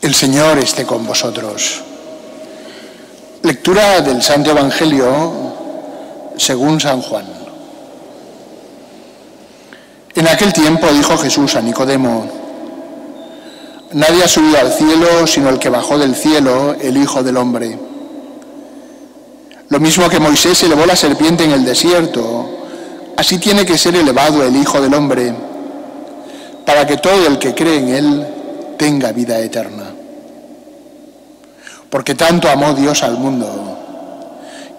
El Señor esté con vosotros. Lectura del Santo Evangelio según San Juan. En aquel tiempo dijo Jesús a Nicodemo: nadie ha subido al cielo sino el que bajó del cielo, el Hijo del Hombre. Lo mismo que Moisés elevó la serpiente en el desierto, así tiene que ser elevado el Hijo del Hombre, para que todo el que cree en él tenga vida eterna. Porque tanto amó Dios al mundo,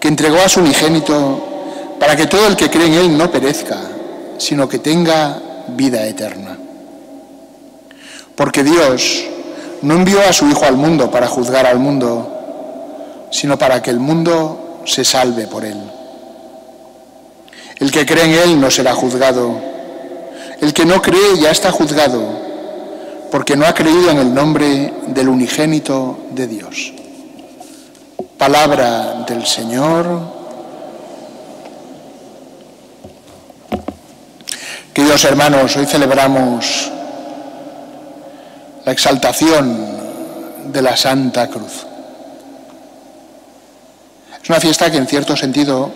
que entregó a su unigénito, para que todo el que cree en él no perezca, sino que tenga vida eterna. Porque Dios no envió a su Hijo al mundo para juzgar al mundo, sino para que el mundo se salve por él. El que cree en él no será juzgado. El que no cree ya está juzgado, porque no ha creído en el nombre del unigénito de Dios. Palabra del Señor. Queridos hermanos, hoy celebramos la exaltación de la Santa Cruz. Es una fiesta que en cierto sentido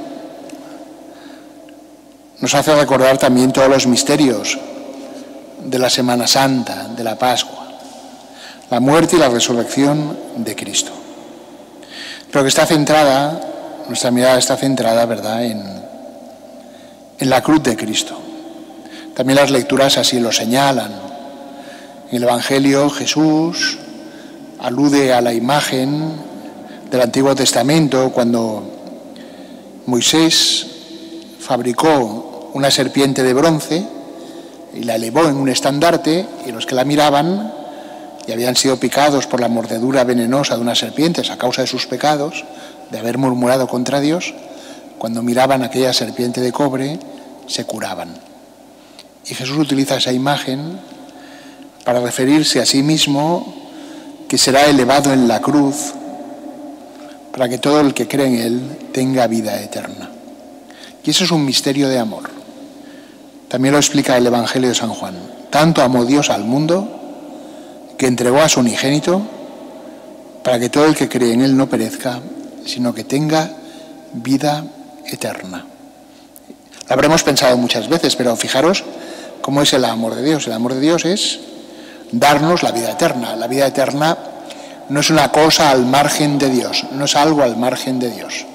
nos hace recordar también todos los misterios de la Semana Santa, de la Pascua, la muerte y la resurrección de Cristo. Pero que está centrada, nuestra mirada está centrada, ¿verdad?, en la cruz de Cristo. También las lecturas así lo señalan. En el Evangelio Jesús alude a la imagen del Antiguo Testamento cuando Moisés fabricó una serpiente de bronce y la elevó en un estandarte, y los que la miraban y habían sido picados por la mordedura venenosa de unas serpientes a causa de sus pecados, de haber murmurado contra Dios, cuando miraban aquella serpiente de cobre, se curaban. Y Jesús utiliza esa imagen para referirse a sí mismo, que será elevado en la cruz, para que todo el que cree en él tenga vida eterna. Y eso es un misterio de amor. También lo explica el Evangelio de San Juan. Tanto amó Dios al mundo, que entregó a su unigénito, para que todo el que cree en él no perezca, sino que tenga vida eterna. Lo habremos pensado muchas veces, pero fijaros cómo es el amor de Dios. El amor de Dios es darnos la vida eterna. La vida eterna no es una cosa al margen de Dios, no es algo al margen de Dios.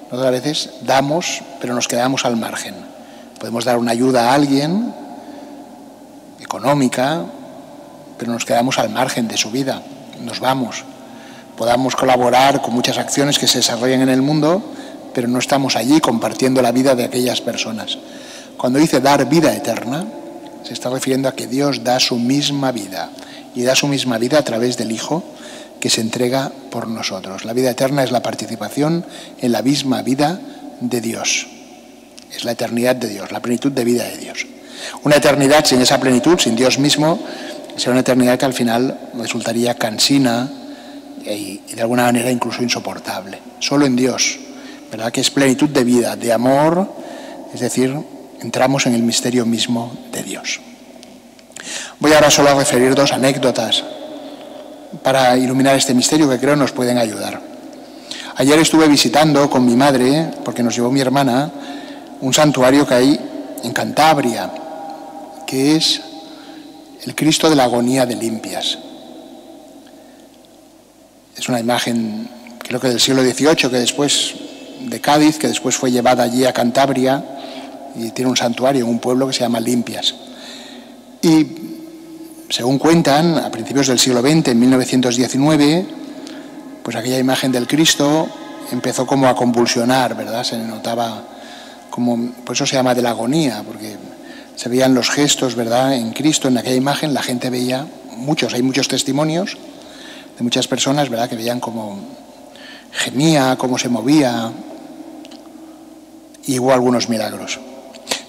Nosotros a veces damos, pero nos quedamos al margen. Podemos dar una ayuda a alguien, económica, pero nos quedamos al margen de su vida, nos vamos. Podamos colaborar con muchas acciones que se desarrollan en el mundo, pero no estamos allí compartiendo la vida de aquellas personas. Cuando dice dar vida eterna, se está refiriendo a que Dios da su misma vida, y da su misma vida a través del Hijo que se entrega por nosotros. La vida eterna es la participación en la misma vida de Dios. Es la eternidad de Dios, la plenitud de vida de Dios. Una eternidad sin esa plenitud, sin Dios mismo, será una eternidad que al final resultaría cansina y de alguna manera incluso insoportable. Solo en Dios, ¿verdad?, que es plenitud de vida, de amor, es decir, entramos en el misterio mismo de Dios. Voy ahora solo a referir dos anécdotas para iluminar este misterio que creo nos pueden ayudar. Ayer estuve visitando con mi madre, porque nos llevó mi hermana, un santuario que hay en Cantabria, que es el Cristo de la Agonía de Limpias. Es una imagen, creo que del siglo XVIII, que después de Cádiz, que después fue llevada allí a Cantabria, y tiene un santuario en un pueblo que se llama Limpias. Y según cuentan, a principios del siglo XX, en 1919, pues aquella imagen del Cristo empezó como a convulsionar, ¿verdad? Se notaba como, por eso se llama de la agonía, porque se veían los gestos, ¿verdad?, en Cristo, en aquella imagen. La gente veía hay muchos testimonios de muchas personas, ¿verdad?, que veían cómo gemía, cómo se movía, y hubo algunos milagros.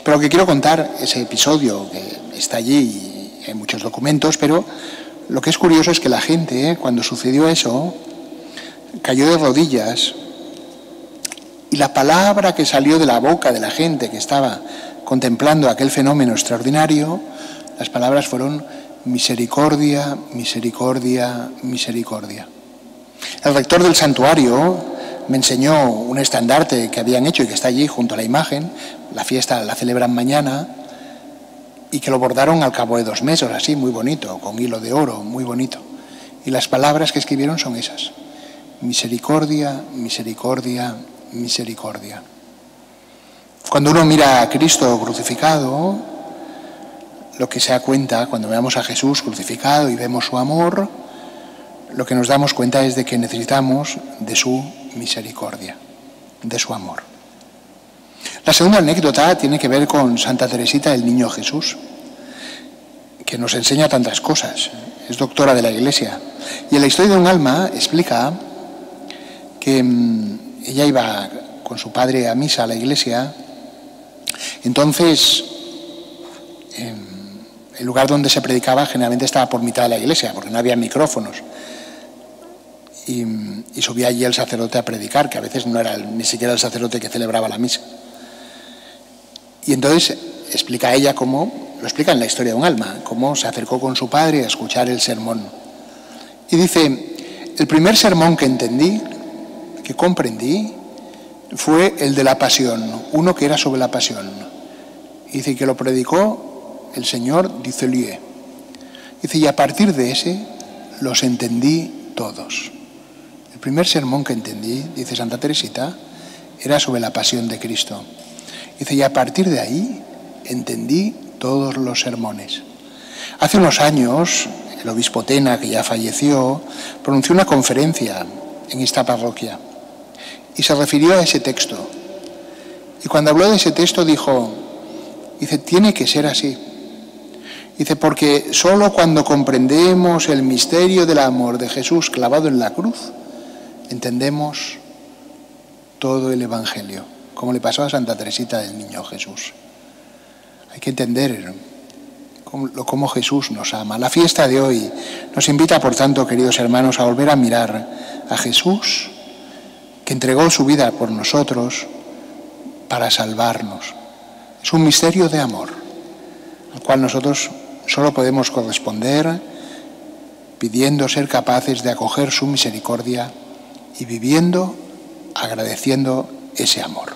Pero lo que quiero contar, ese episodio que está allí, y hay muchos documentos, pero lo que es curioso es que la gente, cuando sucedió eso, cayó de rodillas, y la palabra que salió de la boca de la gente que estaba contemplando aquel fenómeno extraordinario, las palabras fueron: misericordia, misericordia, misericordia. El rector del santuario me enseñó un estandarte que habían hecho y que está allí junto a la imagen. La fiesta la celebran mañana y que lo bordaron al cabo de 2 meses, así, muy bonito, con hilo de oro, muy bonito. Y las palabras que escribieron son esas: misericordia, misericordia, misericordia. Cuando uno mira a Cristo crucificado, lo que se da cuenta, cuando veamos a Jesús crucificado y vemos su amor, lo que nos damos cuenta es de que necesitamos de su misericordia, de su amor. La segunda anécdota tiene que ver con Santa Teresita del Niño Jesús, que nos enseña tantas cosas. Es doctora de la Iglesia. Y en la historia de un alma explica que ella iba con su padre a misa a la iglesia. Entonces, el lugar donde se predicaba generalmente estaba por mitad de la iglesia, porque no había micrófonos. Y subía allí el sacerdote a predicar, que a veces no era ni siquiera el sacerdote que celebraba la misa. Y entonces explica ella cómo, lo explica en la historia de un alma, cómo se acercó con su padre a escuchar el sermón. Y dice: el primer sermón que entendí, que comprendí, fue el de la pasión, uno que era sobre la pasión. Y dice que lo predicó el señor Dizelieu. Dice, y a partir de ese los entendí todos. El primer sermón que entendí, dice Santa Teresita, era sobre la pasión de Cristo. Dice, y a partir de ahí entendí todos los sermones. Hace unos años, el obispo Tena, que ya falleció, pronunció una conferencia en esta parroquia y se refirió a ese texto. Y cuando habló de ese texto dijo, dice, tiene que ser así. Dice, porque solo cuando comprendemos el misterio del amor de Jesús clavado en la cruz, entendemos todo el Evangelio, como le pasó a Santa Teresita del Niño Jesús. Hay que entender cómo Jesús nos ama. La fiesta de hoy nos invita, por tanto, queridos hermanos, a volver a mirar a Jesús, que entregó su vida por nosotros para salvarnos. Es un misterio de amor, al cual nosotros solo podemos corresponder pidiendo ser capaces de acoger su misericordia y viviendo, agradeciendo ese amor.